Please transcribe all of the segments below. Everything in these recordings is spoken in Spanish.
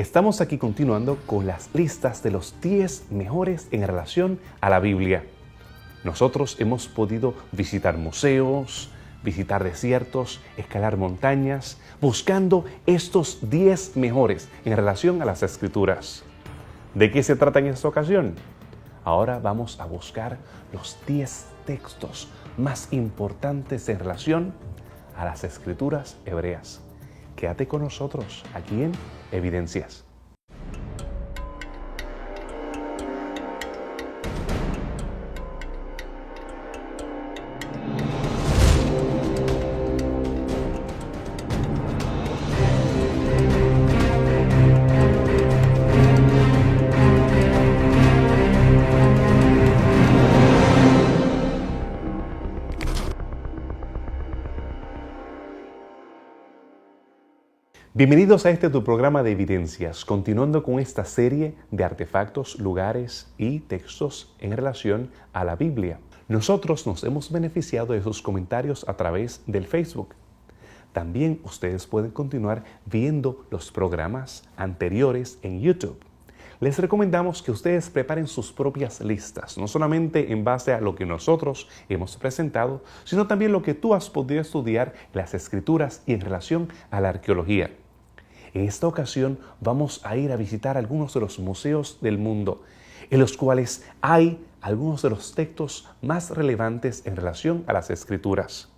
Estamos aquí continuando con las listas de los 10 mejores en relación a la Biblia. Nosotros hemos podido visitar museos, visitar desiertos, escalar montañas, buscando estos 10 mejores en relación a las Escrituras. ¿De qué se trata en esta ocasión? Ahora vamos a buscar los 10 textos más importantes en relación a las Escrituras hebreas. Quédate con nosotros aquí en Evidencias. Bienvenidos a tu programa de Evidencias, continuando con esta serie de artefactos, lugares y textos en relación a la Biblia. Nosotros nos hemos beneficiado de sus comentarios a través del Facebook. También ustedes pueden continuar viendo los programas anteriores en YouTube. Les recomendamos que ustedes preparen sus propias listas, no solamente en base a lo que nosotros hemos presentado, sino también lo que tú has podido estudiar en las Escrituras y en relación a la arqueología. En esta ocasión vamos a ir a visitar algunos de los museos del mundo, en los cuales hay algunos de los textos más relevantes en relación a las Escrituras.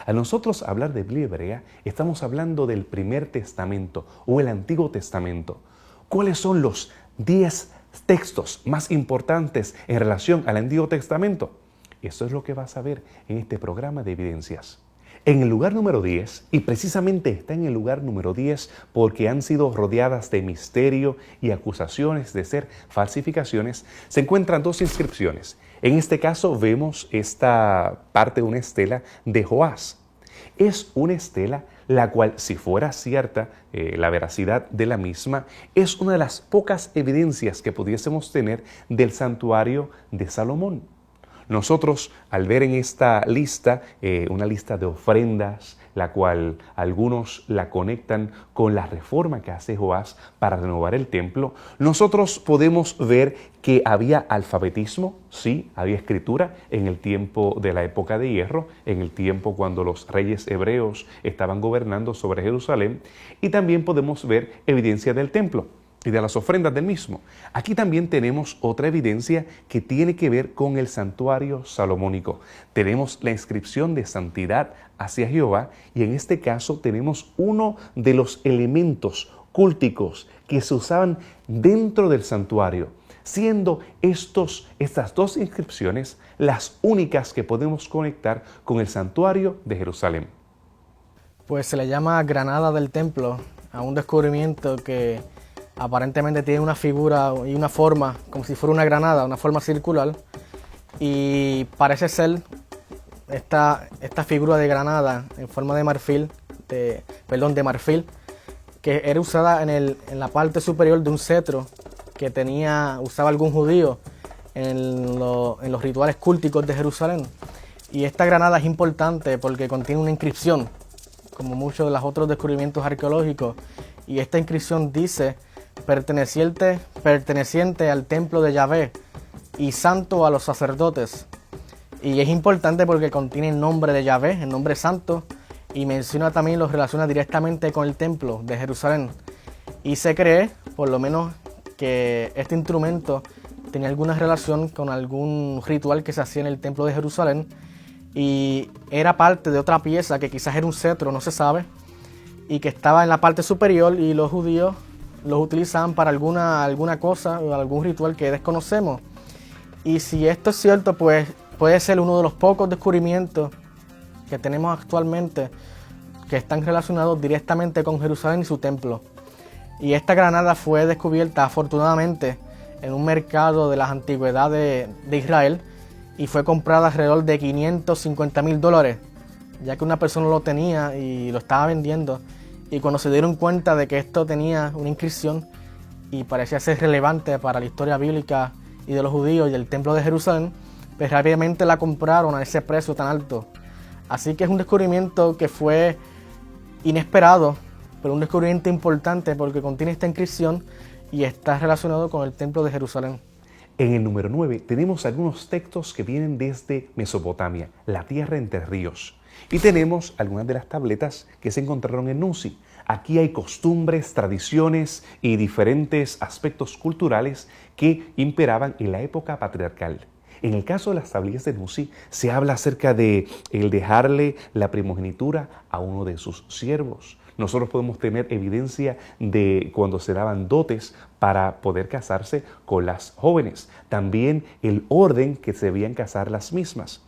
Al nosotros hablar de Biblia hebrea, estamos hablando del Primer Testamento o el Antiguo Testamento. ¿Cuáles son los 10 textos más importantes en relación al Antiguo Testamento? Eso es lo que vas a ver en este programa de Evidencias. En el lugar número 10, y precisamente está en el lugar número 10 porque han sido rodeadas de misterio y acusaciones de ser falsificaciones, se encuentran dos inscripciones. En este caso vemos esta parte de una estela de Joás. Es una estela la cual, si fuera cierta la veracidad de la misma, es una de las pocas evidencias que pudiésemos tener del santuario de Salomón. Nosotros, al ver en esta lista, una lista de ofrendas, la cual algunos la conectan con la reforma que hace Joás para renovar el templo, nosotros podemos ver que había alfabetismo, sí, había escritura en el tiempo de la época de hierro, en el tiempo cuando los reyes hebreos estaban gobernando sobre Jerusalén, y también podemos ver evidencia del templo y de las ofrendas del mismo. Aquí también tenemos otra evidencia que tiene que ver con el santuario salomónico. Tenemos la inscripción de santidad hacia Jehová y en este caso tenemos uno de los elementos cúlticos que se usaban dentro del santuario, siendo estas dos inscripciones las únicas que podemos conectar con el santuario de Jerusalén. Pues se le llama granada del templo a un descubrimiento que aparentemente tiene una figura y una forma como si fuera una granada, una forma circular, y parece ser esta figura de granada en forma de marfil, de marfil, que era usada en la parte superior de un cetro que usaba algún judío en los rituales cúlticos de Jerusalén. Y esta granada es importante porque contiene una inscripción, como muchos de los otros descubrimientos arqueológicos, y esta inscripción dice: perteneciente al templo de Yahvé y santo a los sacerdotes. Y es importante porque contiene el nombre de Yahvé, el nombre santo, y menciona también, lo relaciona directamente con el templo de Jerusalén. Y se cree, por lo menos, que este instrumento tenía alguna relación con algún ritual que se hacía en el templo de Jerusalén y era parte de otra pieza que quizás era un cetro, no se sabe, y que estaba en la parte superior, y los judíos los utilizaban para alguna cosa o algún ritual que desconocemos. Y si esto es cierto, pues puede ser uno de los pocos descubrimientos que tenemos actualmente que están relacionados directamente con Jerusalén y su templo. Y esta granada fue descubierta afortunadamente en un mercado de las antigüedades de Israel y fue comprada alrededor de $550,000, ya que una persona lo tenía y lo estaba vendiendo. Y cuando se dieron cuenta de que esto tenía una inscripción y parecía ser relevante para la historia bíblica y de los judíos y el templo de Jerusalén, pues rápidamente la compraron a ese precio tan alto. Así que es un descubrimiento que fue inesperado pero un descubrimiento importante porque contiene esta inscripción y está relacionado con el templo de Jerusalén. En el número 9 tenemos algunos textos que vienen desde Mesopotamia, la tierra entre ríos. Y tenemos algunas de las tabletas que se encontraron en Nuzi. Aquí hay costumbres, tradiciones y diferentes aspectos culturales que imperaban en la época patriarcal. En el caso de las tablillas de Nuzi, se habla acerca de el dejarle la primogenitura a uno de sus siervos. Nosotros podemos tener evidencia de cuando se daban dotes para poder casarse con las jóvenes. También el orden que se debían casar las mismas.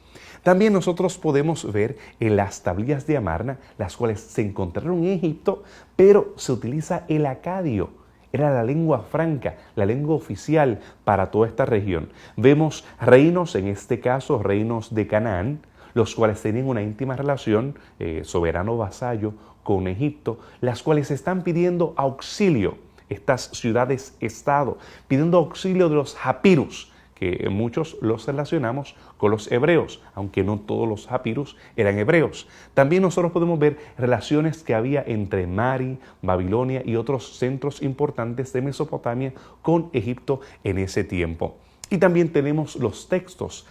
También nosotros podemos ver en las tablillas de Amarna, las cuales se encontraron en Egipto, pero se utiliza el acadio. Era la lengua franca, la lengua oficial para toda esta región. Vemos reinos, en este caso reinos de Canaán, los cuales tenían una íntima relación, soberano vasallo, con Egipto, las cuales están pidiendo auxilio, estas ciudades-estado, pidiendo auxilio de los Japirus, que muchos los relacionamos con los hebreos, aunque no todos los Japirus eran hebreos. También nosotros podemos ver relaciones que había entre Mari, Babilonia y otros centros importantes de Mesopotamia con Egipto en ese tiempo. Y también tenemos los textos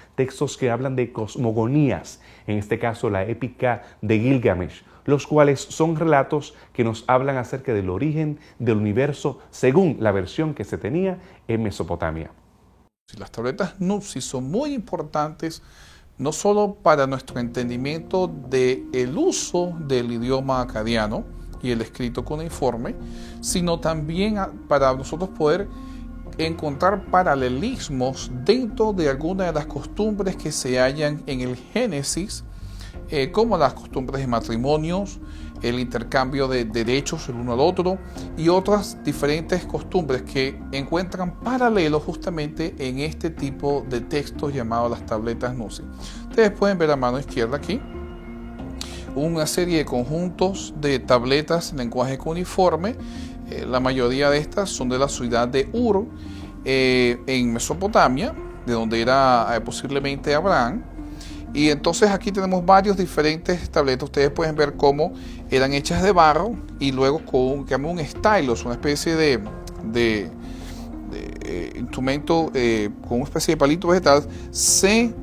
que hablan de cosmogonías, en este caso la épica de Gilgamesh, los cuales son relatos que nos hablan acerca del origen del universo según la versión que se tenía en Mesopotamia. Las tabletas Nuzi son muy importantes no solo para nuestro entendimiento del uso del idioma acadiano y el escrito cuneiforme, sino también para nosotros poder encontrar paralelismos dentro de algunas de las costumbres que se hallan en el Génesis, como las costumbres de matrimonios, el intercambio de derechos el uno al otro y otras diferentes costumbres que encuentran paralelos justamente en este tipo de textos llamados las tabletas Nuzi. Ustedes pueden ver a mano izquierda aquí una serie de conjuntos de tabletas en lenguaje cuneiforme. La mayoría de estas son de la ciudad de Ur, en Mesopotamia, de donde era posiblemente Abraham. Y entonces aquí tenemos varios diferentes tabletas. Ustedes pueden ver cómo eran hechas de barro y luego con un stylus, una especie de instrumento con una especie de palito vegetal, se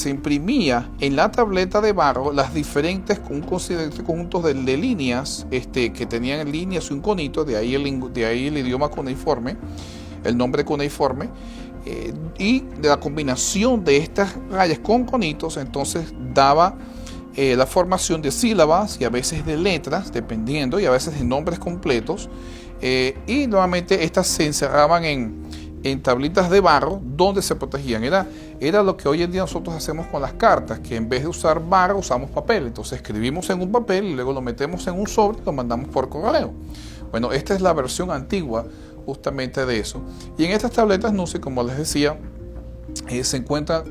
imprimía en la tableta de barro las diferentes conjuntos de líneas que tenían líneas y un conito, de ahí el idioma cuneiforme, el nombre cuneiforme. Y de la combinación de estas rayas con conitos, entonces daba la formación de sílabas y a veces de letras, dependiendo, y a veces de nombres completos. Y nuevamente estas se encerraban en tablitas de barro donde se protegían. Era lo que hoy en día nosotros hacemos con las cartas, que en vez de usar barro usamos papel. Entonces escribimos en un papel y luego lo metemos en un sobre y lo mandamos por correo. Bueno, esta es la versión antigua justamente de eso. Y en estas tabletas Nuzi, como les decía,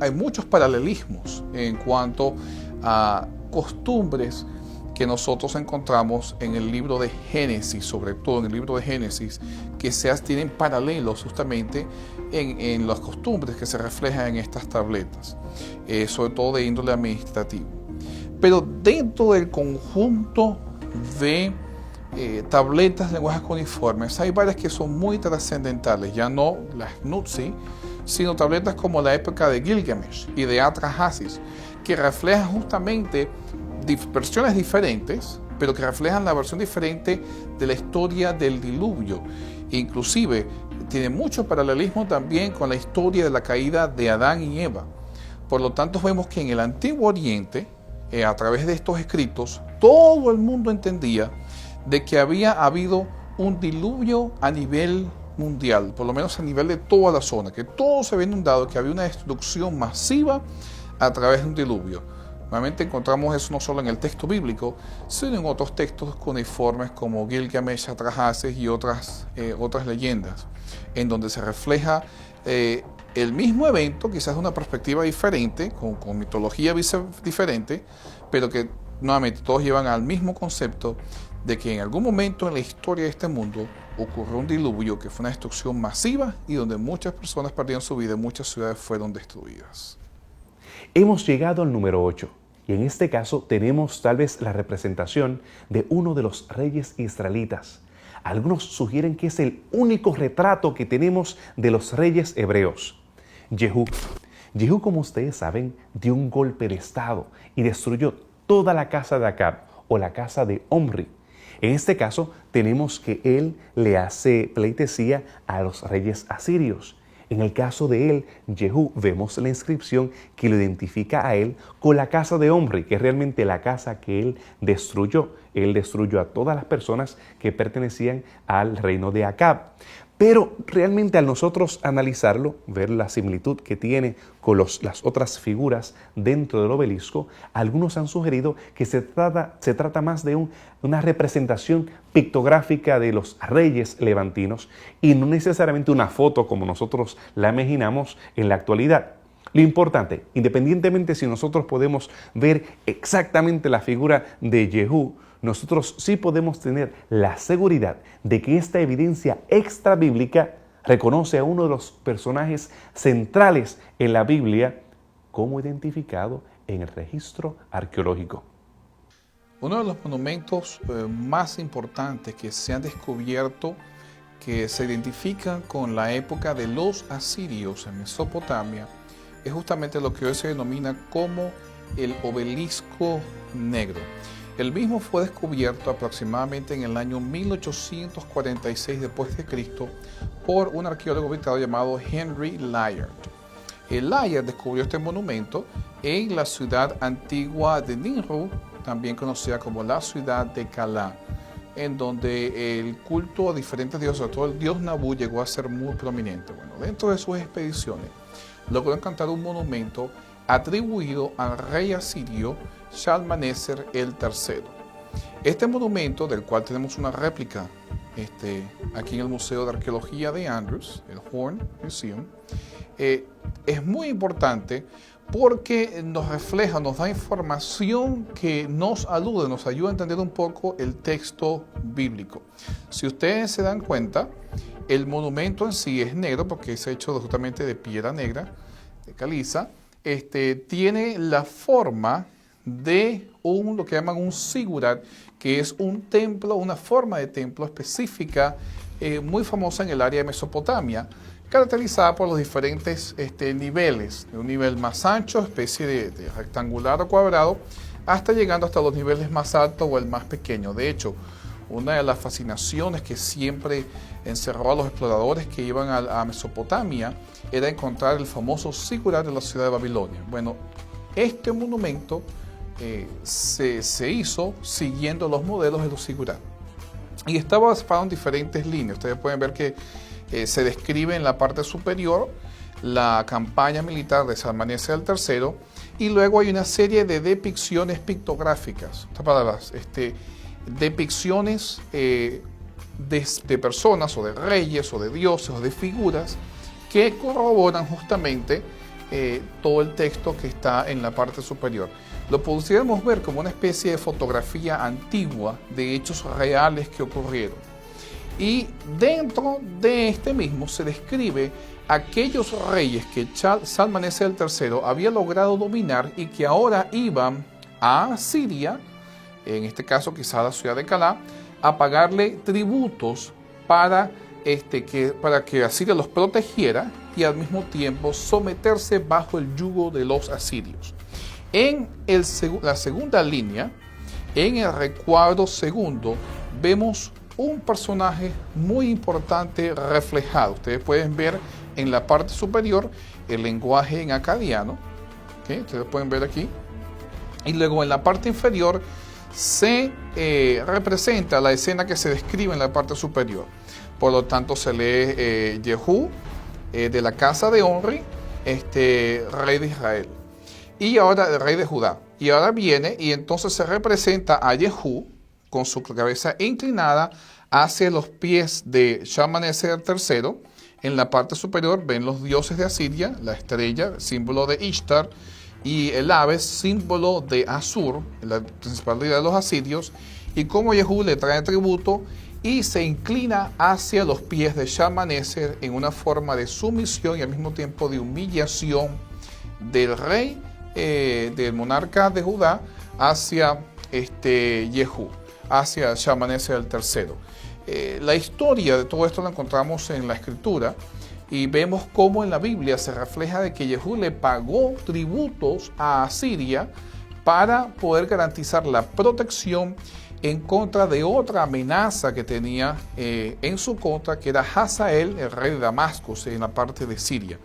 hay muchos paralelismos en cuanto a costumbres que nosotros encontramos en el libro de Génesis, sobre todo en el libro de Génesis, que tienen paralelos justamente en las costumbres que se reflejan en estas tabletas, sobre todo de índole administrativo. Pero dentro del conjunto de tabletas de lenguajes cuneiformes hay varias que son muy trascendentales, ya no las Nuzi, sino tabletas como la época de Gilgamesh y de Atrahasis, que reflejan justamente versiones diferentes, pero que reflejan la versión diferente de la historia del diluvio. Inclusive tiene mucho paralelismo también con la historia de la caída de Adán y Eva. Por lo tanto, vemos que en el Antiguo Oriente, a través de estos escritos, todo el mundo entendía de que había habido un diluvio a nivel mundial, por lo menos a nivel de toda la zona, que todo se había inundado, que había una destrucción masiva a través de un diluvio. Nuevamente encontramos eso no solo en el texto bíblico, sino en otros textos cuneiformes como Gilgamesh, Atrahasis y otras leyendas, en donde se refleja el mismo evento, quizás de una perspectiva diferente, con mitología diferente, pero que nuevamente todos llevan al mismo concepto de que en algún momento en la historia de este mundo ocurrió un diluvio que fue una destrucción masiva y donde muchas personas perdieron su vida y muchas ciudades fueron destruidas. Hemos llegado al número 8 Y en este caso tenemos tal vez la representación de uno de los reyes israelitas. Algunos sugieren que es el único retrato que tenemos de los reyes hebreos. Jehú. Jehú, como ustedes saben, dio un golpe de estado y destruyó toda la casa de Acab o la casa de Omri. En este caso tenemos que él le hace pleitesía a los reyes asirios. En el caso de él, Jehú, vemos la inscripción que lo identifica a él con la casa de Omri, que es realmente la casa que él destruyó. Él destruyó a todas las personas que pertenecían al reino de Acab. Pero realmente al nosotros analizarlo, ver la similitud que tiene con las otras figuras dentro del obelisco, algunos han sugerido que se trata más de una representación pictográfica de los reyes levantinos y no necesariamente una foto como nosotros la imaginamos en la actualidad. Lo importante, independientemente si nosotros podemos ver exactamente la figura de Jehú, nosotros sí podemos tener la seguridad de que esta evidencia extra bíblica reconoce a uno de los personajes centrales en la Biblia como identificado en el registro arqueológico. Uno de los monumentos más importantes que se han descubierto que se identifican con la época de los asirios en Mesopotamia es justamente lo que hoy se denomina como el obelisco negro. El mismo fue descubierto aproximadamente en el año 1846 después de Cristo por un arqueólogo británico llamado Henry Layard. Layard descubrió este monumento en la ciudad antigua de Nimrud, también conocida como la ciudad de Calá, en donde el culto a diferentes dioses, sobre todo el dios Nabu, llegó a ser muy prominente. Bueno, dentro de sus expediciones logró encontrar un monumento atribuido al rey asirio Shalmaneser el III. Este monumento, del cual tenemos una réplica aquí en el Museo de Arqueología de Andrews, el Horn Museum, es muy importante porque nos refleja, nos da información que nos ayuda a entender un poco el texto bíblico. Si ustedes se dan cuenta, el monumento en sí es negro porque es hecho justamente de piedra negra, de caliza. Tiene la forma de lo que llaman un zigurat, que es un templo, una forma de templo específica, muy famosa en el área de Mesopotamia, caracterizada por los diferentes niveles, de un nivel más ancho, especie de rectangular o cuadrado, hasta llegando hasta los niveles más altos o el más pequeño. De hecho, una de las fascinaciones que siempre encerró a los exploradores que iban a Mesopotamia era encontrar el famoso zigurat de la ciudad de Babilonia. Bueno, este monumento se hizo siguiendo los modelos de los zigurat y estaba basado en diferentes líneas. Ustedes pueden ver que se describe en la parte superior la campaña militar de Shalmaneser el III y luego hay una serie de depicciones pictográficas, depicciones de personas o de reyes o de dioses o de figuras que corroboran justamente todo el texto que está en la parte superior. Lo pudiéramos ver como una especie de fotografía antigua de hechos reales que ocurrieron. Y dentro de este mismo se describe aquellos reyes que Shalmaneser el III había logrado dominar y que ahora iban a Siria, en este caso quizá a la ciudad de Calá, a pagarle tributos para que Asiria los protegiera y al mismo tiempo someterse bajo el yugo de los asirios. En la segunda línea, en el recuadro segundo, vemos un personaje muy importante reflejado. Ustedes pueden ver en la parte superior el lenguaje en acadiano, ¿okay? Ustedes pueden ver aquí. Y luego en la parte inferior se representa la escena que se describe en la parte superior. Por lo tanto se lee Jehú de la casa de Omri, rey de Israel. Y ahora el rey de Judá. Y ahora viene y entonces se representa a Jehú con su cabeza inclinada hacia los pies de Shalmaneser III. En la parte superior ven los dioses de Asiria, la estrella, símbolo de Ishtar, y el ave, símbolo de Asur, la principalidad de los asirios, y como Jehú le trae tributo y se inclina hacia los pies de Shalmaneser en una forma de sumisión y al mismo tiempo de humillación del rey del monarca de Judá hacia Jehú, hacia Shalmaneser el tercero. La historia de todo esto la encontramos en la Escritura y vemos cómo en la Biblia se refleja de que Jehú le pagó tributos a Asiria para poder garantizar la protección en contra de otra amenaza que tenía en su contra, que era Hazael, el rey de Damasco, en la parte de Siria.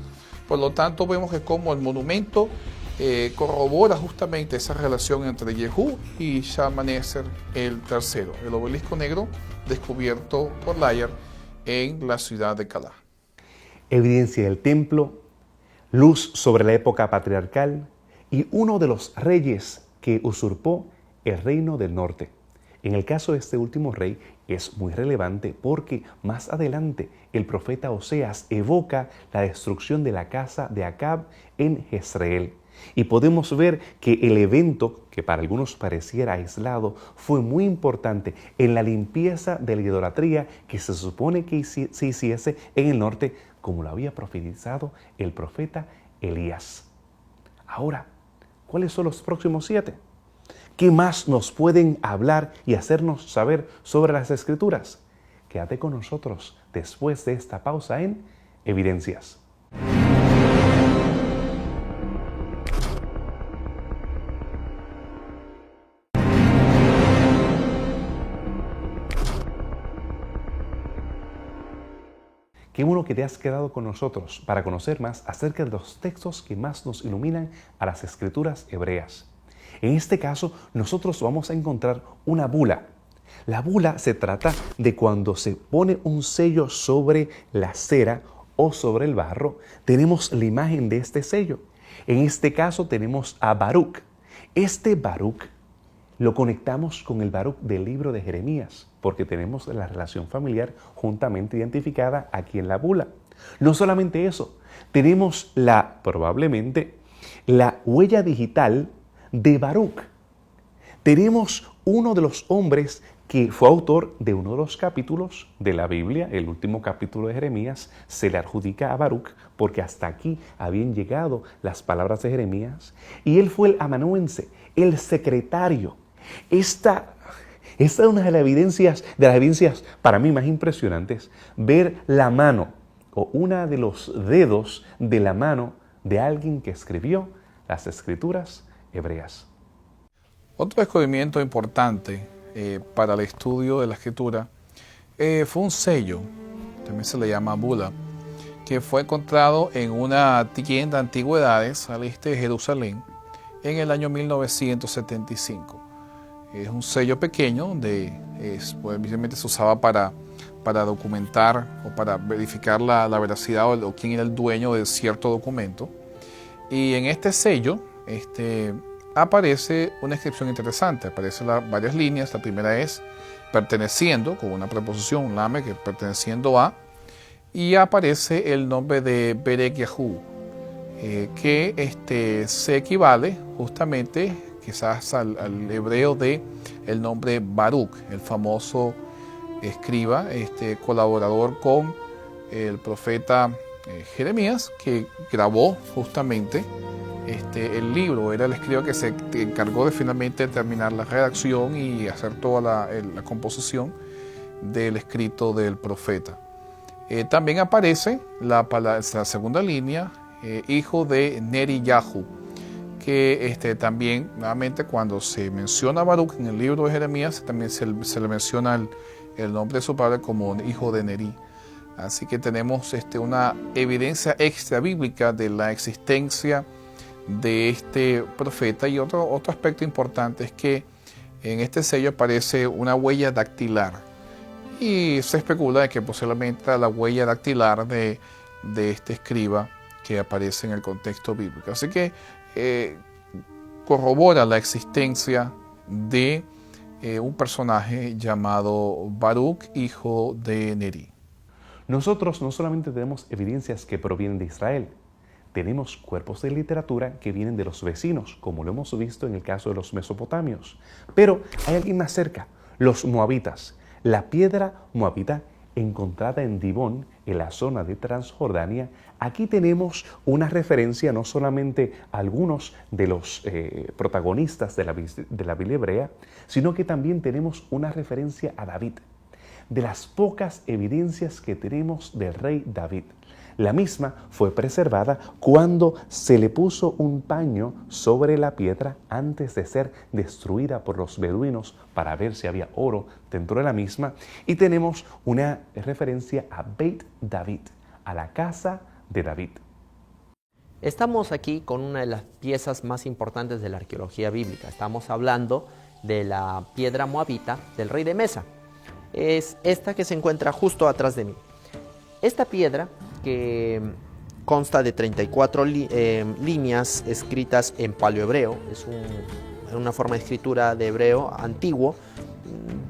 Por lo tanto, vemos que como el monumento corrobora justamente esa relación entre Jehú y Shalmaneser el tercero, el obelisco negro descubierto por Layard en la ciudad de Calá. Evidencia del templo, luz sobre la época patriarcal y uno de los reyes que usurpó el reino del norte. En el caso de este último rey es muy relevante porque más adelante el profeta Oseas evoca la destrucción de la casa de Acab en Jezreel. Y podemos ver que el evento, que para algunos pareciera aislado, fue muy importante en la limpieza de la idolatría que se supone que se hiciese en el norte, como lo había profetizado el profeta Elías. Ahora, ¿cuáles son los próximos 7? ¿Qué más nos pueden hablar y hacernos saber sobre las Escrituras? Quédate con nosotros después de esta pausa en Evidencias. Qué bueno que te has quedado con nosotros para conocer más acerca de los textos que más nos iluminan a las Escrituras hebreas. En este caso, nosotros vamos a encontrar una bula. La bula se trata de cuando se pone un sello sobre la cera o sobre el barro, tenemos la imagen de este sello. En este caso tenemos a Baruch. Este Baruch lo conectamos con el Baruch del libro de Jeremías, porque tenemos la relación familiar juntamente identificada aquí en la bula. No solamente eso, tenemos probablemente la huella digital de Baruch. Tenemos uno de los hombres que fue autor de uno de los capítulos de la Biblia, el último capítulo de Jeremías, se le adjudica a Baruch porque hasta aquí habían llegado las palabras de Jeremías y él fue el amanuense, el secretario. Esta es una de las evidencias para mí más impresionantes, ver la mano o una de los dedos de la mano de alguien que escribió las Escrituras hebreas. Otro descubrimiento importante para el estudio de la Escritura fue un sello, también se le llama bula, que fue encontrado en una tienda de antigüedades al este de Jerusalén en el año 1975. Es un sello pequeño donde evidentemente se usaba para documentar o para verificar la veracidad o quién era el dueño de cierto documento. Y en este sello aparece una inscripción interesante, aparecen varias líneas. La primera es perteneciendo, con una preposición, un lame, que perteneciendo a, y aparece el nombre de Berek Yahú, que se equivale justamente quizás al hebreo de el nombre Baruch, el famoso escriba, colaborador con el profeta Jeremías, que grabó justamente el libro. Era el escriba que se encargó de finalmente terminar la redacción y hacer toda la composición del escrito del profeta. También aparece la segunda línea, hijo de Neri Yahu, que también, nuevamente, cuando se menciona a Baruch en el libro de Jeremías, también se le menciona el nombre de su padre como hijo de Neri. Así que tenemos una evidencia extra bíblica de la existencia de este profeta. Y otro aspecto importante es que en este sello aparece una huella dactilar, y se especula de que posiblemente la huella dactilar de este escriba que aparece en el contexto bíblico. Así que corrobora la existencia de un personaje llamado Baruch, hijo de Neri. Nosotros no solamente tenemos evidencias que provienen de Israel, tenemos cuerpos de literatura que vienen de los vecinos, como lo hemos visto en el caso de los mesopotamios. Pero hay alguien más cerca, los moabitas. La piedra moabita encontrada en Dibón, en la zona de Transjordania, aquí tenemos una referencia no solamente a algunos de los protagonistas de la Biblia hebrea, sino que también tenemos una referencia a David. De las pocas evidencias que tenemos del rey David, la misma fue preservada cuando se le puso un paño sobre la piedra antes de ser destruida por los beduinos para ver si había oro dentro de la misma. Y tenemos una referencia a Beit David, a la casa de David. Estamos aquí con una de las piezas más importantes de la arqueología bíblica. Estamos hablando de la piedra moabita del rey de Mesa. Es esta que se encuentra justo atrás de mí. Esta piedra, que consta de 34 líneas escritas en paleohebreo, es una forma de escritura de hebreo antiguo,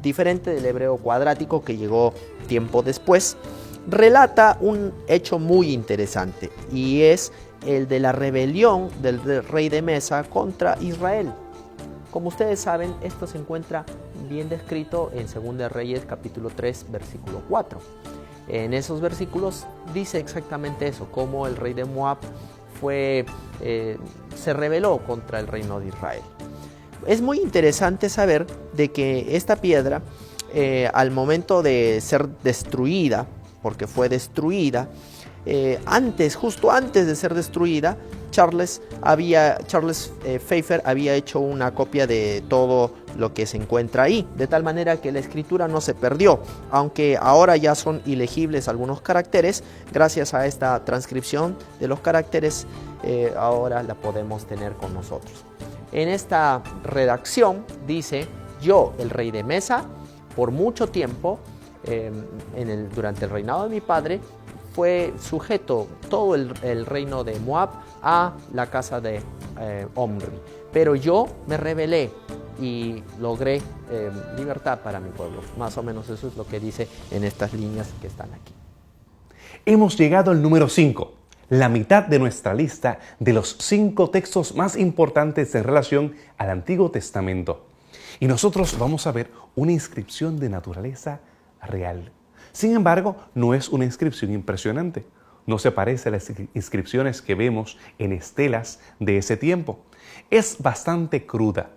diferente del hebreo cuadrático que llegó tiempo después, relata un hecho muy interesante, y es el de la rebelión del rey de Mesa contra Israel. Como ustedes saben, esto se encuentra bien descrito en 2 Reyes capítulo 3, versículo 4. En esos versículos dice exactamente eso, cómo el rey de Moab se rebeló contra el reino de Israel. Es muy interesante saber de que esta piedra, al momento de ser destruida, porque fue destruida, justo antes de ser destruida, Charles Pfeiffer había hecho una copia de todo lo que se encuentra ahí, de tal manera que la escritura no se perdió, aunque ahora ya son ilegibles algunos caracteres. Gracias a esta transcripción de los caracteres, ahora la podemos tener con nosotros. En esta redacción dice: yo, el rey de Mesa, por mucho tiempo, durante el reinado de mi padre, fue sujeto todo el reino de Moab a la casa de Omri. Pero yo me rebelé y logré libertad para mi pueblo. Más o menos eso es lo que dice en estas líneas que están aquí. Hemos llegado al número 5, la mitad de nuestra lista de los 5 textos más importantes en relación al Antiguo Testamento. Y nosotros vamos a ver una inscripción de naturaleza real. Sin embargo, no es una inscripción impresionante. No se parece a las inscripciones que vemos en estelas de ese tiempo. Es bastante cruda.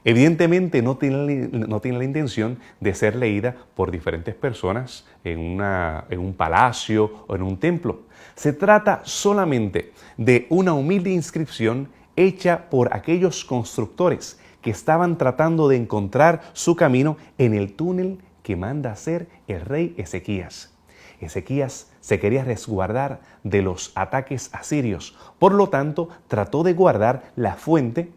Evidentemente no tiene la intención de ser leída por diferentes personas en un palacio o en un templo. Se trata solamente de una humilde inscripción hecha por aquellos constructores que estaban tratando de encontrar su camino en el túnel que manda hacer el rey Ezequías. Ezequías se quería resguardar de los ataques asirios, por lo tanto trató de guardar la fuente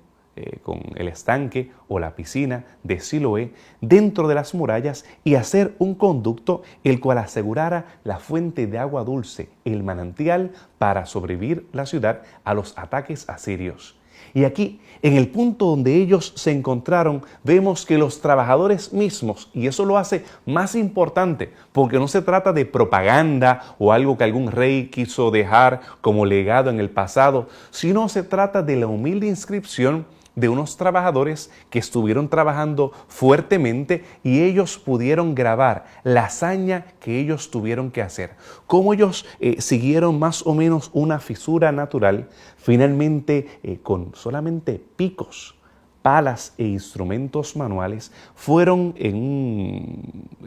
con el estanque o la piscina de Siloé dentro de las murallas y hacer un conducto el cual asegurara la fuente de agua dulce, el manantial, para sobrevivir la ciudad a los ataques asirios. Y aquí, en el punto donde ellos se encontraron, vemos que los trabajadores mismos, y eso lo hace más importante, porque no se trata de propaganda o algo que algún rey quiso dejar como legado en el pasado, sino se trata de la humilde inscripción de unos trabajadores que estuvieron trabajando fuertemente y ellos pudieron grabar la hazaña que ellos tuvieron que hacer. Cómo ellos siguieron más o menos una fisura natural, finalmente con solamente picos, palas e instrumentos manuales, fueron en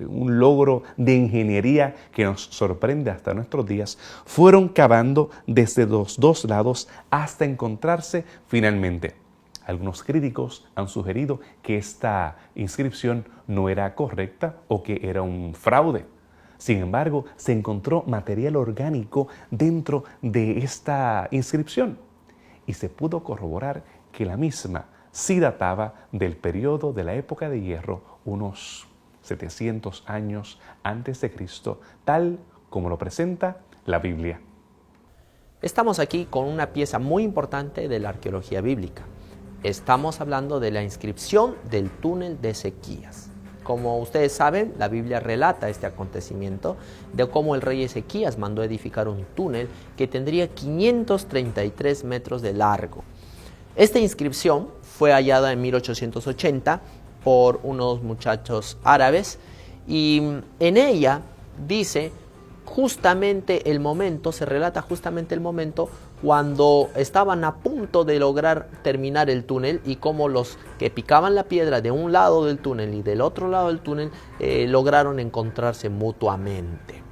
un logro de ingeniería que nos sorprende hasta nuestros días, fueron cavando desde los dos lados hasta encontrarse finalmente. Algunos críticos han sugerido que esta inscripción no era correcta o que era un fraude. Sin embargo, se encontró material orgánico dentro de esta inscripción y se pudo corroborar que la misma sí databa del periodo de la época de hierro, unos 700 años antes de Cristo, tal como lo presenta la Biblia. Estamos aquí con una pieza muy importante de la arqueología bíblica. Estamos hablando de la inscripción del túnel de Ezequías. Como ustedes saben, la Biblia relata este acontecimiento de cómo el rey Ezequías mandó edificar un túnel que tendría 533 metros de largo. Esta inscripción fue hallada en 1880 por unos muchachos árabes y en ella dice justamente el momento, se relata justamente el momento cuando estaban a punto de lograr terminar el túnel y cómo los que picaban la piedra de un lado del túnel y del otro lado del túnel lograron encontrarse mutuamente.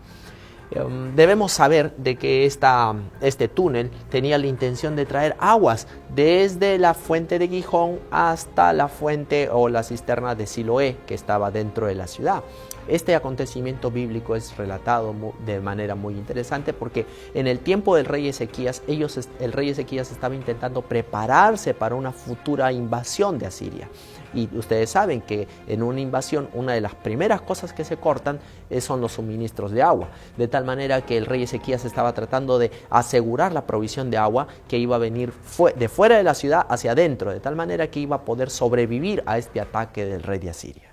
Debemos saber de que este túnel tenía la intención de traer aguas desde la fuente de Gihón hasta la fuente o la cisterna de Siloé, que estaba dentro de la ciudad. Este acontecimiento bíblico es relatado de manera muy interesante porque en el tiempo del rey Ezequías, el rey Ezequías estaba intentando prepararse para una futura invasión de Asiria. Y ustedes saben que en una invasión, una de las primeras cosas que se cortan son los suministros de agua. De tal manera que el rey Ezequías estaba tratando de asegurar la provisión de agua que iba a venir de fuera de la ciudad hacia adentro, de tal manera que iba a poder sobrevivir a este ataque del rey de Asiria.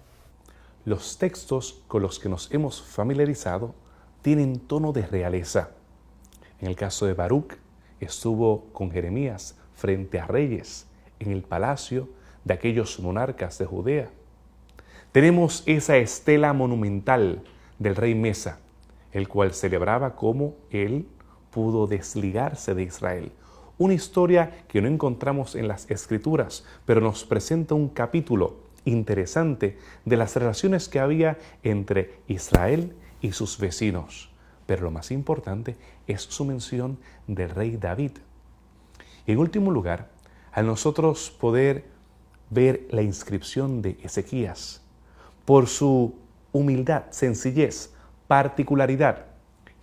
Los textos con los que nos hemos familiarizado tienen tono de realeza. En el caso de Baruch, estuvo con Jeremías frente a reyes en el palacio de aquellos monarcas de Judea. Tenemos esa estela monumental del rey Mesa, el cual celebraba cómo él pudo desligarse de Israel. Una historia que no encontramos en las Escrituras, pero nos presenta un capítulo interesante de las relaciones que había entre Israel y sus vecinos. Pero lo más importante es su mención del rey David. Y en último lugar, al nosotros poder ver la inscripción de Ezequías, por su humildad, sencillez, particularidad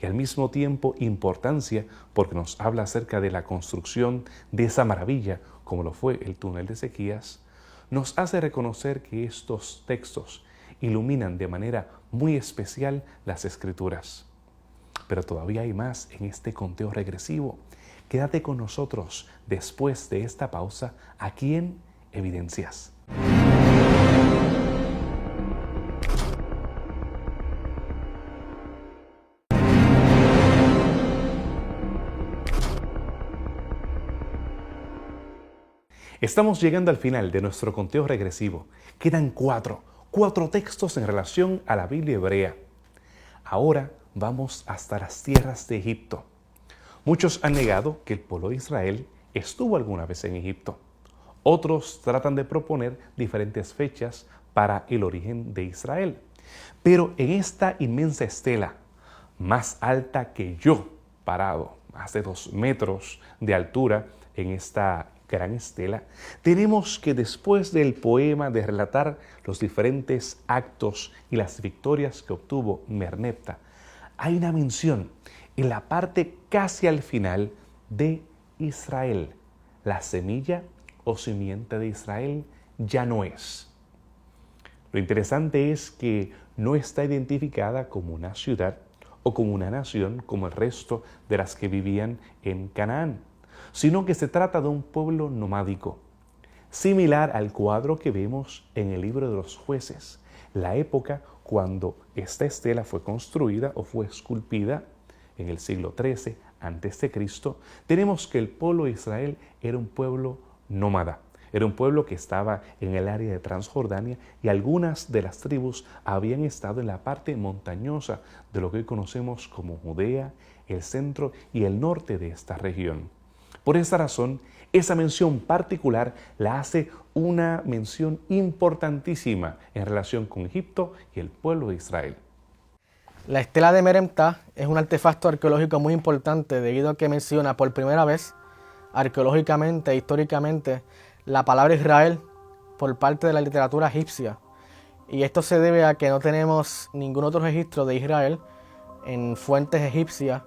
y al mismo tiempo importancia, porque nos habla acerca de la construcción de esa maravilla, como lo fue el túnel de Ezequías, nos hace reconocer que estos textos iluminan de manera muy especial las Escrituras. Pero todavía hay más en este conteo regresivo. Quédate con nosotros después de esta pausa aquí en Evidencias. Estamos llegando al final de nuestro conteo regresivo. Quedan cuatro textos en relación a la Biblia hebrea. Ahora vamos hasta las tierras de Egipto. Muchos han negado que el pueblo de Israel estuvo alguna vez en Egipto. Otros tratan de proponer diferentes fechas para el origen de Israel. Pero en esta inmensa estela, más alta que yo, parado, más de 2 metros de altura en esta gran estela, tenemos que después del poema de relatar los diferentes actos y las victorias que obtuvo Merneptah, hay una mención en la parte casi al final de Israel, la semilla o simiente de Israel ya no es. Lo interesante es que no está identificada como una ciudad o como una nación como el resto de las que vivían en Canaán, sino que se trata de un pueblo nomádico, similar al cuadro que vemos en el libro de los Jueces, la época cuando esta estela fue construida o fue esculpida en el siglo XIII a.C., tenemos que el pueblo de Israel era un pueblo nómada. Era un pueblo que estaba en el área de Transjordania y algunas de las tribus habían estado en la parte montañosa de lo que hoy conocemos como Judea, el centro y el norte de esta región. Por esa razón, esa mención particular la hace una mención importantísima en relación con Egipto y el pueblo de Israel. La estela de Merneptah es un artefacto arqueológico muy importante debido a que menciona por primera vez, arqueológicamente e históricamente, la palabra Israel por parte de la literatura egipcia. Y esto se debe a que no tenemos ningún otro registro de Israel en fuentes egipcias,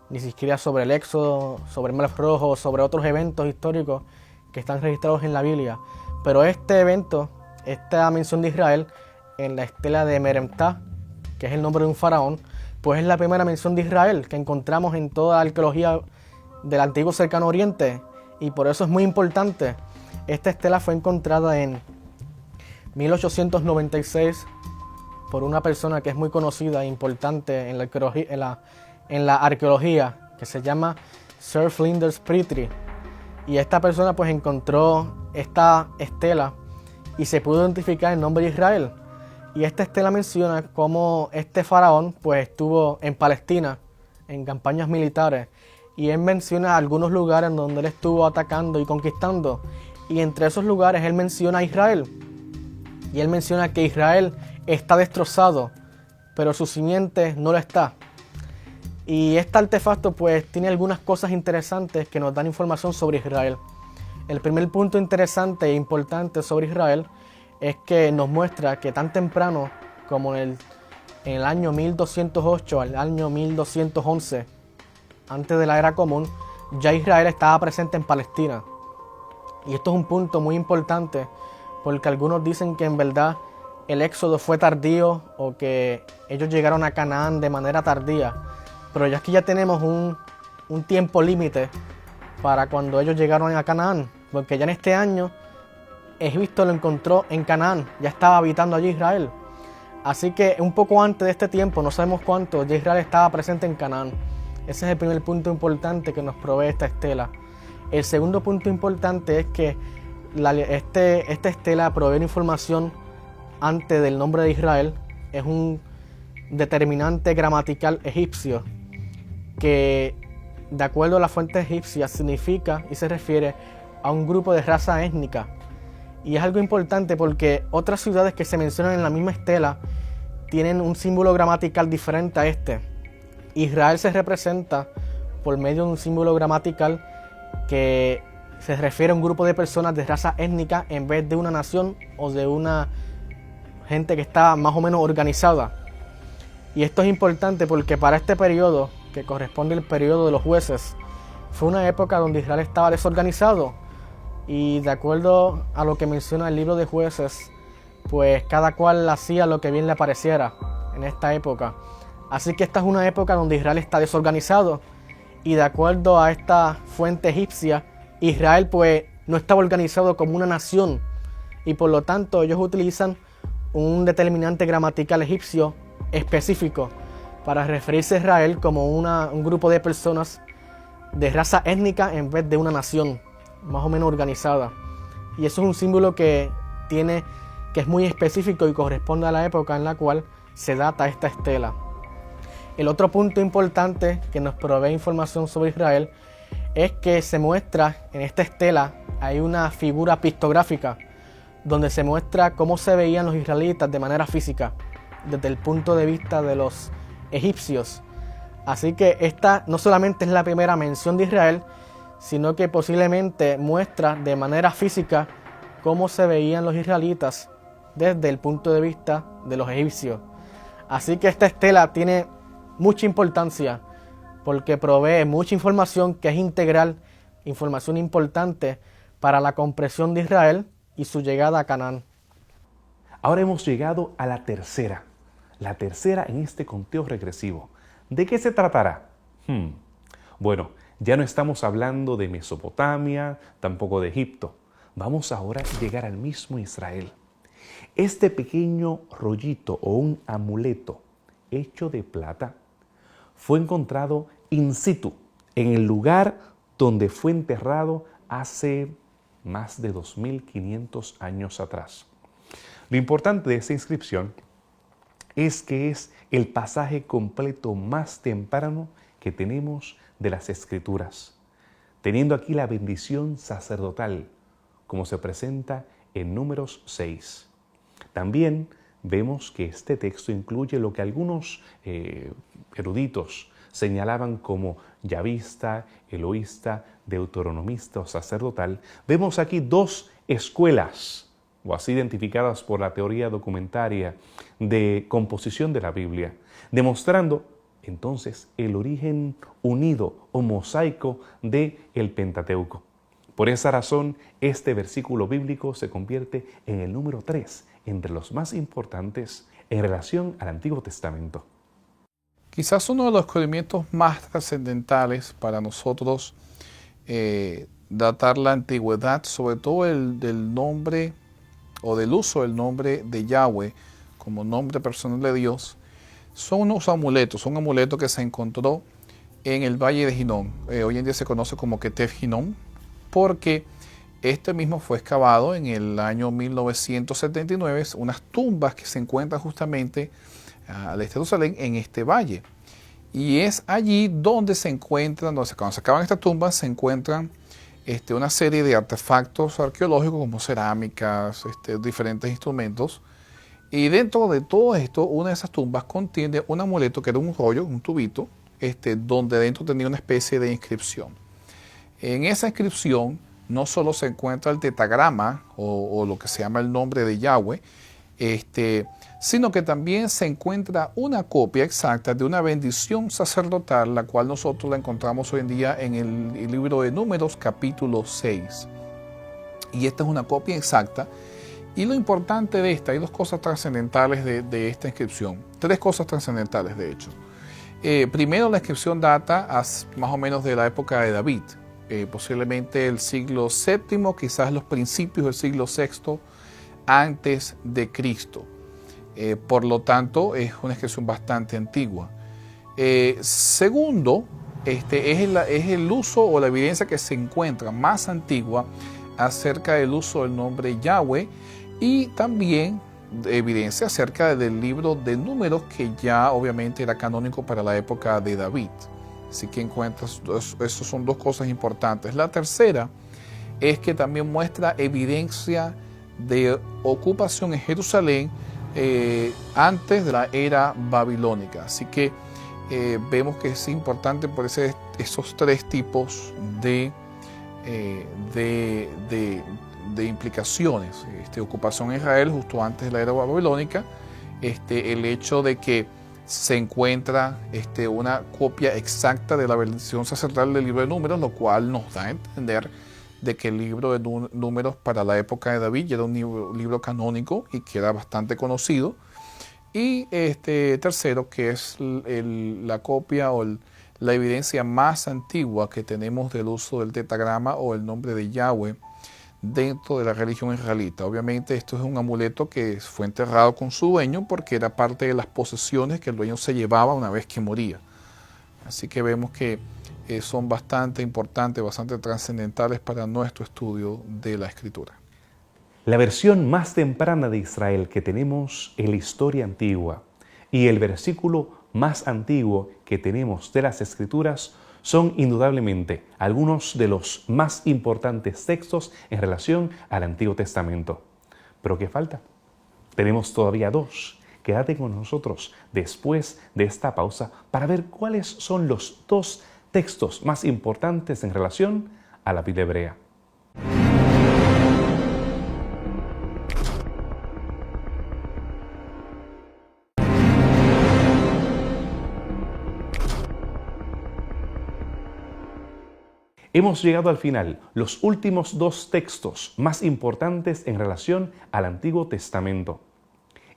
ni siquiera sobre el Éxodo, sobre el Mar Rojo, sobre otros eventos históricos que están registrados en la Biblia. Pero este evento, esta mención de Israel en la estela de Merneptah, que es el nombre de un faraón, pues es la primera mención de Israel que encontramos en toda la arqueología del antiguo cercano oriente, y por eso es muy importante. Esta estela fue encontrada en 1896 por una persona que es muy conocida e importante en la arqueología, que se llama Sir Flinders Petrie. Y esta persona pues encontró esta estela y se pudo identificar el nombre de Israel. Y esta estela menciona cómo este faraón pues estuvo en Palestina en campañas militares, y él menciona algunos lugares donde él estuvo atacando y conquistando, y entre esos lugares él menciona a Israel, y él menciona que Israel está destrozado, pero su simiente no lo está. Y este artefacto pues tiene algunas cosas interesantes que nos dan información sobre Israel. El primer punto interesante e importante sobre Israel es que nos muestra que tan temprano como en el año 1208 al año 1211, antes de la era común, ya Israel estaba presente en Palestina. Y esto es un punto muy importante porque algunos dicen que en verdad el éxodo fue tardío o que ellos llegaron a Canaán de manera tardía. Pero ya aquí ya tenemos un tiempo límite para cuando ellos llegaron a Canaán, porque ya en este año Egipto lo encontró en Canaán, ya estaba habitando allí Israel. Así que un poco antes de este tiempo, no sabemos cuánto, ya Israel estaba presente en Canaán. Ese es el primer punto importante que nos provee esta estela. El segundo punto importante es que esta estela provee una información antes del nombre de Israel. Es un determinante gramatical egipcio que, de acuerdo a la fuente egipcia, significa y se refiere a un grupo de raza étnica. Y es algo importante porque otras ciudades que se mencionan en la misma estela tienen un símbolo gramatical diferente a este. Israel se representa por medio de un símbolo gramatical que se refiere a un grupo de personas de raza étnica en vez de una nación o de una gente que está más o menos organizada. Y esto es importante porque para este periodo, que corresponde al periodo de los jueces, fue una época donde Israel estaba desorganizado. Y de acuerdo a lo que menciona el libro de Jueces, pues cada cual hacía lo que bien le pareciera en esta época. Así que esta es una época donde Israel está desorganizado. Y de acuerdo a esta fuente egipcia, Israel pues no estaba organizado como una nación. Y por lo tanto ellos utilizan un determinante gramatical egipcio específico para referirse a Israel como un grupo de personas de raza étnica en vez de una nación más o menos organizada. Y eso es un símbolo que es muy específico y corresponde a la época en la cual se data esta estela. El otro punto importante que nos provee información sobre Israel es que se muestra en esta estela, hay una figura pictográfica donde se muestra cómo se veían los israelitas de manera física desde el punto de vista de los egipcios. Así que esta no solamente es la primera mención de Israel, sino que posiblemente muestra de manera física cómo se veían los israelitas desde el punto de vista de los egipcios. Así que esta estela tiene mucha importancia porque provee mucha información que es integral, información importante para la comprensión de Israel y su llegada a Canaán. Ahora hemos llegado a la tercera en este conteo regresivo. ¿De qué se tratará? Bueno, ya no estamos hablando de Mesopotamia, tampoco de Egipto. Vamos ahora a llegar al mismo Israel. Este pequeño rollito o un amuleto hecho de plata fue encontrado in situ, en el lugar donde fue enterrado hace más de 2500 años atrás. Lo importante de esta inscripción es que es el pasaje completo más temprano que tenemos de las Escrituras, teniendo aquí la bendición sacerdotal, como se presenta en Números 6. También vemos que este texto incluye lo que algunos eruditos señalaban como yavista, eloísta, deuteronomista o sacerdotal. Vemos aquí dos escuelas, o así identificadas por la teoría documentaria de composición de la Biblia, demostrando entonces el origen unido o mosaico del Pentateuco. Por esa razón, este versículo bíblico se convierte en el número 3 entre los más importantes en relación al Antiguo Testamento. Quizás uno de los descubrimientos más trascendentales para nosotros datar la antigüedad, sobre todo del nombre o del uso del nombre de Yahweh como nombre personal de Dios, son unos amuletos, un amuleto que se encontró en el Valle de Hinnom. Hoy en día se conoce como Ketef Hinnom, porque Este mismo fue excavado en el año 1979, unas tumbas que se encuentran justamente al este de Jerusalén, en este valle. Y es allí donde se encuentran, cuando se acaban estas tumbas, se encuentran una serie de artefactos arqueológicos como cerámicas, diferentes instrumentos. Y dentro de todo esto, una de esas tumbas contiene un amuleto que era un rollo, un tubito, donde dentro tenía una especie de inscripción. En esa inscripción no solo se encuentra el tetragrama o lo que se llama el nombre de Yahweh, sino que también se encuentra una copia exacta de una bendición sacerdotal, la cual nosotros la encontramos hoy en día en el libro de Números, capítulo 6. Y esta es una copia exacta. Y lo importante de esta, hay dos cosas trascendentales de esta inscripción, tres cosas trascendentales de hecho. Primero, la inscripción data más o menos de la época de David, posiblemente el siglo VII, quizás los principios del siglo VI antes de Cristo. Por lo tanto, es una inscripción bastante antigua. Segundo, es el uso o la evidencia que se encuentra más antigua acerca del uso del nombre Yahweh, y también evidencia acerca del libro de Números, que ya obviamente era canónico para la época de David. Así que encuentras, esas son dos cosas importantes. La tercera es que también muestra evidencia de ocupación en Jerusalén antes de la era babilónica. Así que vemos que es importante por esos tres tipos de implicaciones. Ocupación en Israel justo antes de la era babilónica, el hecho de que se encuentra una copia exacta de la bendición sacerdotal del libro de Números, lo cual nos da a entender de que el libro de Números para la época de David ya era un libro canónico y que era bastante conocido. Y tercero, que es la copia o la evidencia más antigua que tenemos del uso del tetragrama o el nombre de Yahweh dentro de la religión israelita. Obviamente esto es un amuleto que fue enterrado con su dueño porque era parte de las posesiones que el dueño se llevaba una vez que moría. Así que vemos que son bastante importantes, bastante trascendentales para nuestro estudio de la Escritura. La versión más temprana de Israel que tenemos en la historia antigua y el versículo más antiguo que tenemos de las Escrituras son indudablemente algunos de los más importantes textos en relación al Antiguo Testamento. ¿Pero qué falta? Tenemos todavía dos. Quédate con nosotros después de esta pausa para ver cuáles son los dos textos más importantes en relación a la Biblia hebrea. Hemos llegado al final, los últimos dos textos más importantes en relación al Antiguo Testamento.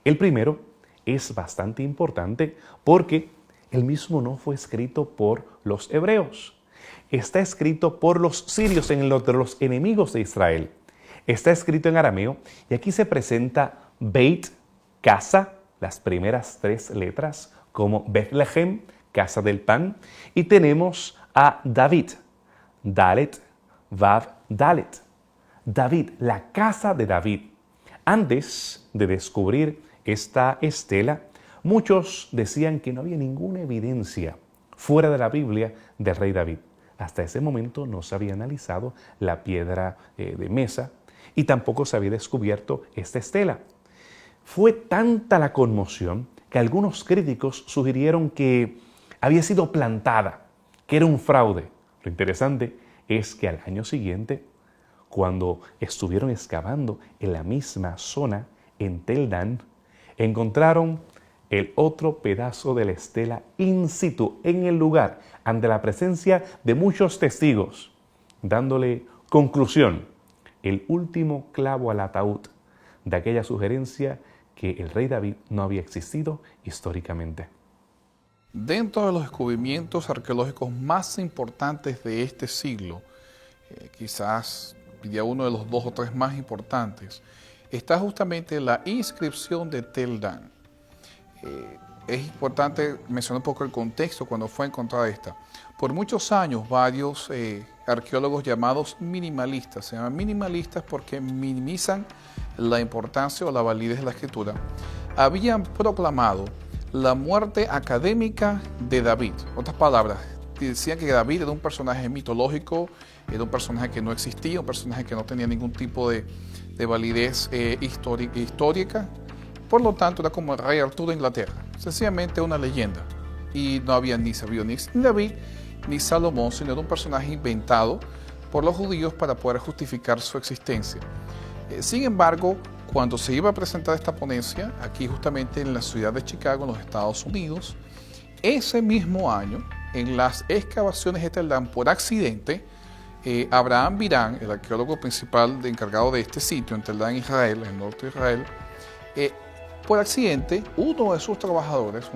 El primero es bastante importante porque el mismo no fue escrito por los hebreos. Está escrito por los sirios, en los enemigos de Israel. Está escrito en arameo y aquí se presenta Beit, casa, las primeras tres letras, como Bethlehem, casa del pan, y tenemos a David, Dalet, Vav, Dalet. David, la casa de David. Antes de descubrir esta estela, muchos decían que no había ninguna evidencia fuera de la Biblia del rey David. Hasta ese momento no se había analizado la piedra de mesa y tampoco se había descubierto esta estela. Fue tanta la conmoción que algunos críticos sugirieron que había sido plantada, que era un fraude. Lo interesante es que al año siguiente, cuando estuvieron excavando en la misma zona, en Tel Dan, encontraron el otro pedazo de la estela in situ, en el lugar, ante la presencia de muchos testigos, dándole conclusión, el último clavo al ataúd de aquella sugerencia que el rey David no había existido históricamente. Dentro de los descubrimientos arqueológicos más importantes de este siglo, quizás diría uno de los dos o tres más importantes, está justamente la inscripción de Tel Dan. Es importante mencionar un poco el contexto cuando fue encontrada esta. Por muchos años varios arqueólogos llamados minimalistas. Se llaman minimalistas porque minimizan la importancia o la validez de la escritura. Habían proclamado la muerte académica de David. Otras palabras, decían que David era un personaje mitológico, era un personaje que no existía, un personaje que no tenía ningún tipo de validez histórica. Por lo tanto, era como el rey Arturo de Inglaterra, sencillamente una leyenda. Y no había ni sabido ni David ni Salomón, sino era un personaje inventado por los judíos para poder justificar su existencia. Sin embargo, cuando se iba a presentar esta ponencia, aquí justamente en la ciudad de Chicago, en los Estados Unidos, ese mismo año, en las excavaciones de Teldán, por accidente, Abraham Virán, el arqueólogo principal encargado de este sitio, en Teldán, Israel, en el norte de Israel, por accidente, una de sus trabajadoras,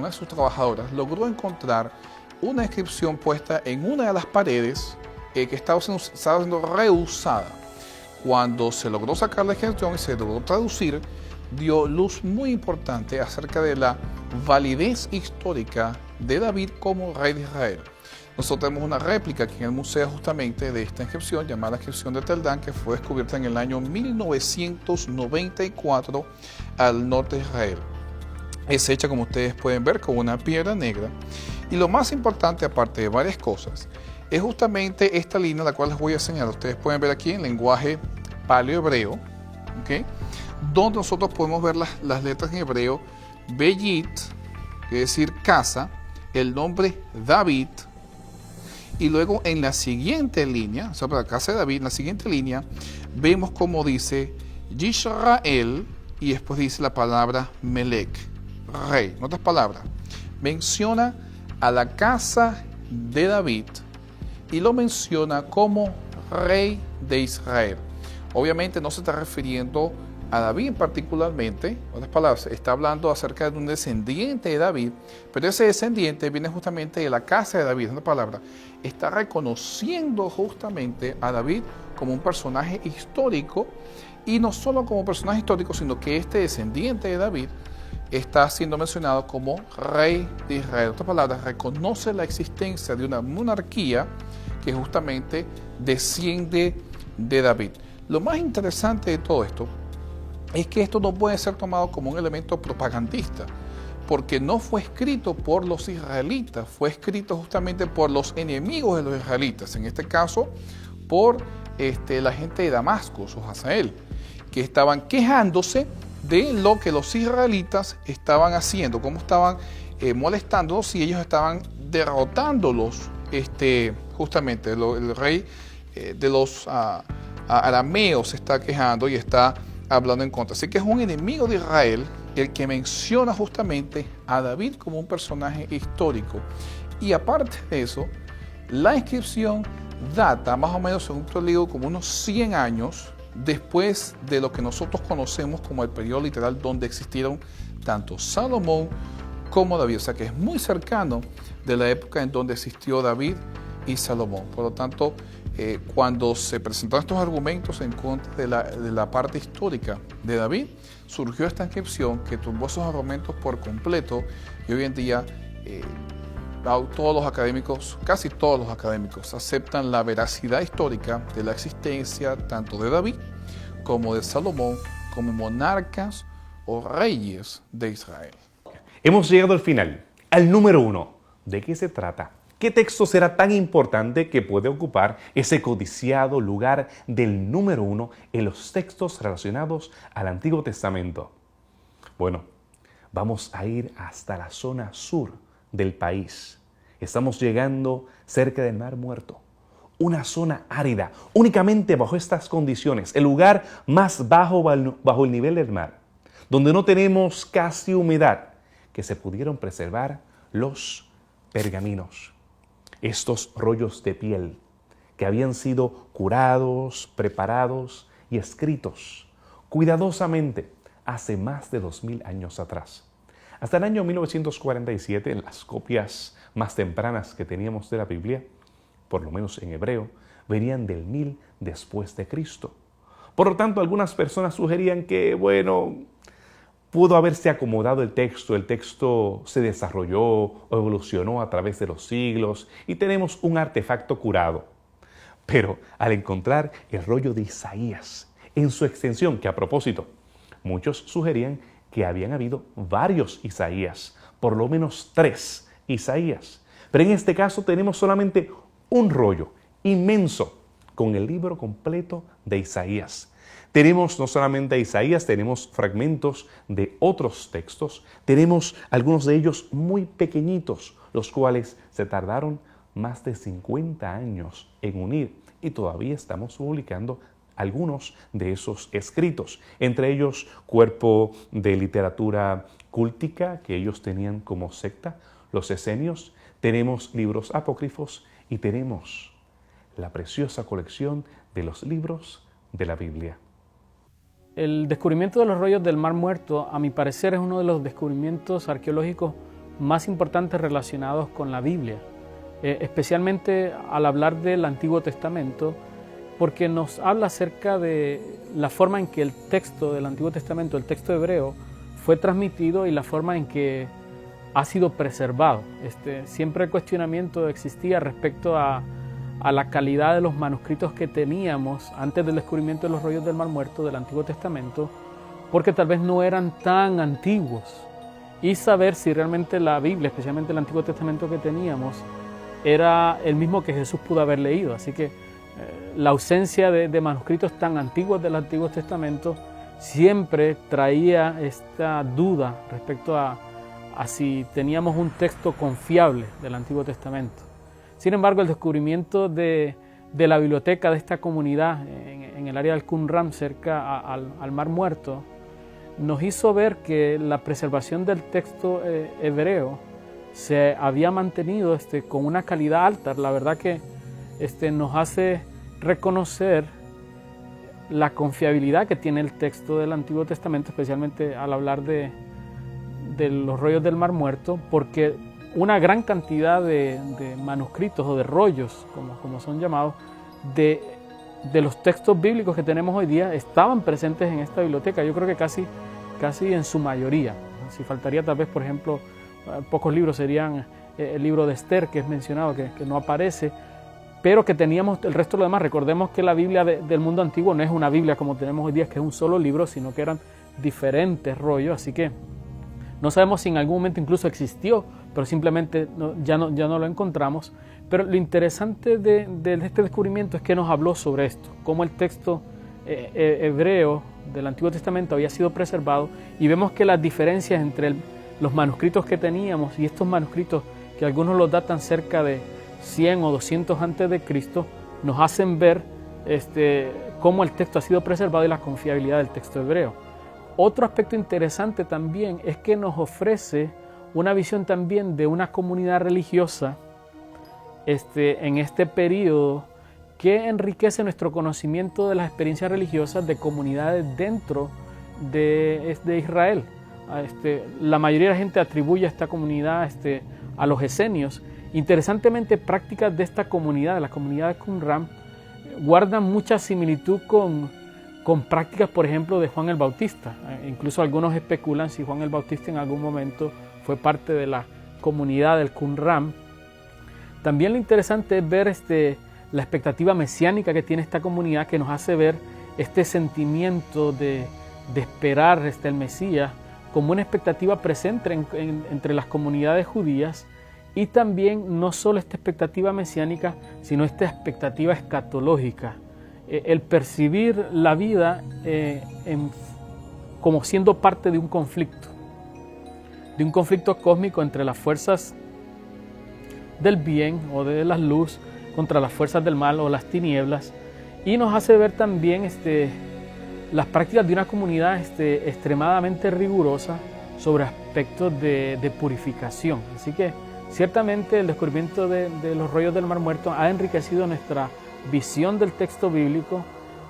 logró encontrar una inscripción puesta en una de las paredes que estaba siendo reusada. Cuando se logró sacar la inscripción y se logró traducir, dio luz muy importante acerca de la validez histórica de David como rey de Israel. Nosotros tenemos una réplica aquí en el museo justamente de esta inscripción, llamada la inscripción de Teldán, que fue descubierta en el año 1994 al norte de Israel. Es hecha, como ustedes pueden ver, con una piedra negra. Y lo más importante, aparte de varias cosas, es justamente esta línea, la cual les voy a enseñar. Ustedes pueden ver aquí en lenguaje paleohebreo, ¿okay?, donde nosotros podemos ver las letras en hebreo, Beyit, que es decir casa, el nombre David, y luego en la siguiente línea, o sea, para la casa de David, en la siguiente línea, vemos como dice Yisrael, y después dice la palabra Melech, rey. En otras palabras, menciona a la casa de David y lo menciona como rey de Israel. Obviamente no se está refiriendo a David particularmente, en otras palabras, está hablando acerca de un descendiente de David, pero ese descendiente viene justamente de la casa de David. En otras palabras, está reconociendo justamente a David como un personaje histórico, y no solo como personaje histórico, sino que este descendiente de David está siendo mencionado como rey de Israel. En otras palabras, reconoce la existencia de una monarquía que justamente desciende de David. Lo más interesante de todo esto es que esto no puede ser tomado como un elemento propagandista, porque no fue escrito por los israelitas, fue escrito justamente por los enemigos de los israelitas, en este caso por la gente de Damasco, o Hazael, que estaban quejándose de lo que los israelitas estaban haciendo, cómo estaban molestándolos, y ellos estaban derrotándolos. Justamente el rey de los arameos se está quejando y está hablando en contra. Así que es un enemigo de Israel el que menciona justamente a David como un personaje histórico. Y aparte de eso, la inscripción data más o menos, según tu libro, como unos 100 años después de lo que nosotros conocemos como el periodo literal donde existieron tanto Salomón como David. O sea que es muy cercano de la época en donde existió David y Salomón. Por lo tanto, cuando se presentaron estos argumentos en contra de la parte histórica de David, surgió esta inscripción que tumbó esos argumentos por completo, y hoy en día todos los académicos, casi todos los académicos, aceptan la veracidad histórica de la existencia tanto de David como de Salomón como monarcas o reyes de Israel. Hemos llegado al final, al número 1. ¿De qué se trata? ¿Qué texto será tan importante que puede ocupar ese codiciado lugar del número 1 en los textos relacionados al Antiguo Testamento? Bueno, vamos a ir hasta la zona sur del país. Estamos llegando cerca del Mar Muerto, una zona árida, únicamente bajo estas condiciones, el lugar más bajo el nivel del mar, donde no tenemos casi humedad, que se pudieron preservar los pergaminos. Estos rollos de piel que habían sido curados, preparados y escritos cuidadosamente hace más de 2000 años atrás. Hasta el año 1947, en las copias más tempranas que teníamos de la Biblia, por lo menos en hebreo, venían del 1000 después de Cristo. Por lo tanto, algunas personas sugerían que, pudo haberse acomodado el texto se desarrolló o evolucionó a través de los siglos y tenemos un artefacto curado. Pero al encontrar el rollo de Isaías en su extensión, que a propósito, muchos sugerían que habían habido varios Isaías, por lo menos 3 Isaías. Pero en este caso tenemos solamente un rollo inmenso con el libro completo de Isaías. Tenemos no solamente a Isaías, tenemos fragmentos de otros textos, tenemos algunos de ellos muy pequeñitos, los cuales se tardaron más de 50 años en unir y todavía estamos publicando algunos de esos escritos, entre ellos Cuerpo de Literatura Cúltica que ellos tenían como secta, los esenios, tenemos libros apócrifos y tenemos la preciosa colección de los libros de la Biblia. El descubrimiento de los rollos del Mar Muerto, a mi parecer, es uno de los descubrimientos arqueológicos más importantes relacionados con la Biblia, especialmente al hablar del Antiguo Testamento, porque nos habla acerca de la forma en que el texto del Antiguo Testamento, el texto hebreo, fue transmitido y la forma en que ha sido preservado. Siempre el cuestionamiento existía respecto a la calidad de los manuscritos que teníamos antes del descubrimiento de los rollos del Mar Muerto del Antiguo Testamento, porque tal vez no eran tan antiguos, y saber si realmente la Biblia, especialmente el Antiguo Testamento que teníamos, era el mismo que Jesús pudo haber leído. Así que la ausencia de manuscritos tan antiguos del Antiguo Testamento siempre traía esta duda respecto a si teníamos un texto confiable del Antiguo Testamento. Sin embargo, el descubrimiento de la biblioteca de esta comunidad en el área del Qumran, cerca al Mar Muerto, nos hizo ver que la preservación del texto hebreo se había mantenido con una calidad alta. La verdad que nos hace reconocer la confiabilidad que tiene el texto del Antiguo Testamento, especialmente al hablar de los rollos del Mar Muerto, porque una gran cantidad de manuscritos o de rollos, como son llamados, de los textos bíblicos que tenemos hoy día estaban presentes en esta biblioteca. Yo creo que casi en su mayoría. Si faltaría tal vez, por ejemplo, pocos libros serían el libro de Esther, que es mencionado, que no aparece, pero que teníamos el resto de lo demás. Recordemos que la Biblia del mundo antiguo no es una Biblia como tenemos hoy día, que es un solo libro, sino que eran diferentes rollos, así que no sabemos si en algún momento incluso existió, pero simplemente ya no lo encontramos. Pero lo interesante de este descubrimiento es que nos habló sobre esto, cómo el texto hebreo del Antiguo Testamento había sido preservado, y vemos que las diferencias entre los manuscritos que teníamos y estos manuscritos, que algunos los datan cerca de 100 o 200 antes de Cristo, nos hacen ver cómo el texto ha sido preservado y la confiabilidad del texto hebreo. Otro aspecto interesante también es que nos ofrece una visión también de una comunidad religiosa en este periodo, que enriquece nuestro conocimiento de las experiencias religiosas de comunidades dentro de Israel. La mayoría de la gente atribuye a esta comunidad a los esenios. Interesantemente, prácticas de esta comunidad, de la comunidad de Qumran, guardan mucha similitud con prácticas, por ejemplo, de Juan el Bautista. Incluso algunos especulan si Juan el Bautista en algún momento fue parte de la comunidad del Qumran. También lo interesante es ver la expectativa mesiánica que tiene esta comunidad, que nos hace ver este sentimiento de esperar el Mesías como una expectativa presente entre las comunidades judías, y también no solo esta expectativa mesiánica, sino esta expectativa escatológica, el percibir la vida como siendo parte de un conflicto cósmico entre las fuerzas del bien o de la luz contra las fuerzas del mal o las tinieblas, y nos hace ver también las prácticas de una comunidad extremadamente rigurosa sobre aspectos de purificación. Así que ciertamente el descubrimiento de los rollos del Mar Muerto ha enriquecido nuestra visión del texto bíblico,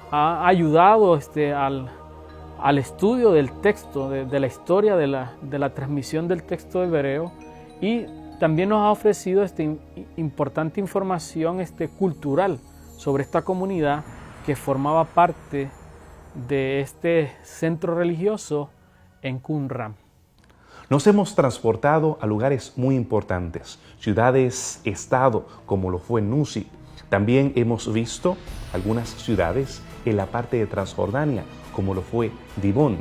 ha ayudado al estudio del texto, de la historia de la transmisión del texto hebreo, y también nos ha ofrecido importante información cultural sobre esta comunidad que formaba parte de este centro religioso en Qumran. Nos hemos transportado a lugares muy importantes, ciudades-estado como lo fue Nuzi, También hemos visto algunas ciudades en la parte de Transjordania, como lo fue Dibón.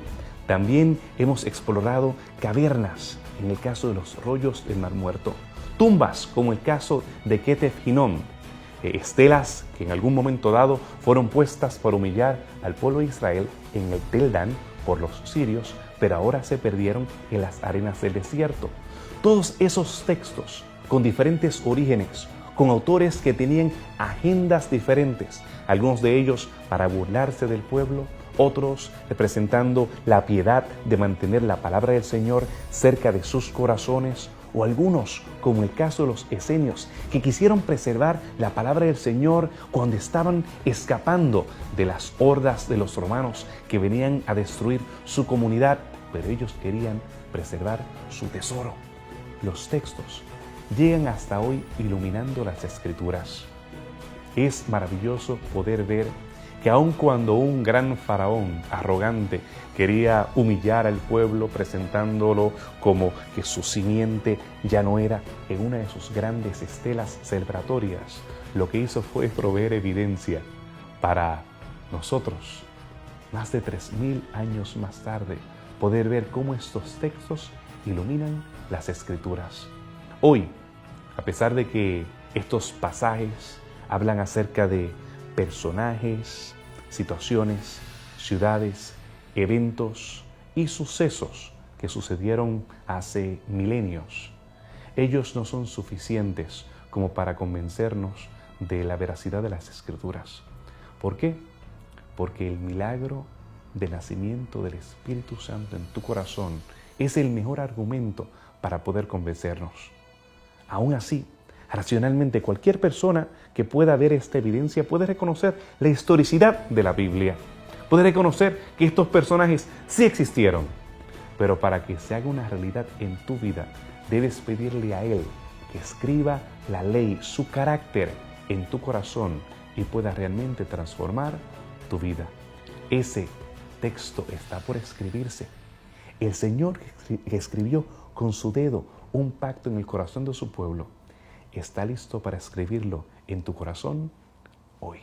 También hemos explorado cavernas, en el caso de los rollos del Mar Muerto. Tumbas, como el caso de Ketef Hinnom. Estelas que en algún momento dado fueron puestas para humillar al pueblo de Israel en el Tel Dan por los sirios, pero ahora se perdieron en las arenas del desierto. Todos esos textos con diferentes orígenes, con autores que tenían agendas diferentes, algunos de ellos para burlarse del pueblo, otros representando la piedad de mantener la palabra del Señor cerca de sus corazones, o algunos, como el caso de los esenios, que quisieron preservar la palabra del Señor cuando estaban escapando de las hordas de los romanos que venían a destruir su comunidad, pero ellos querían preservar su tesoro. Los textos llegan hasta hoy iluminando las Escrituras. Es maravilloso poder ver que aun cuando un gran faraón arrogante quería humillar al pueblo presentándolo como que su simiente ya no era en una de sus grandes estelas celebratorias, lo que hizo fue proveer evidencia para nosotros, más de 3000 años más tarde, poder ver cómo estos textos iluminan las Escrituras. Hoy, a pesar de que estos pasajes hablan acerca de personajes, situaciones, ciudades, eventos y sucesos que sucedieron hace milenios, ellos no son suficientes como para convencernos de la veracidad de las Escrituras. ¿Por qué? Porque el milagro del nacimiento del Espíritu Santo en tu corazón es el mejor argumento para poder convencernos. Aún así, racionalmente, cualquier persona que pueda ver esta evidencia puede reconocer la historicidad de la Biblia, puede reconocer que estos personajes sí existieron, pero para que se haga una realidad en tu vida, debes pedirle a Él que escriba la ley, su carácter en tu corazón y pueda realmente transformar tu vida. Ese texto está por escribirse. El Señor que escribió con su dedo un pacto en el corazón de su pueblo, está listo para escribirlo en tu corazón hoy.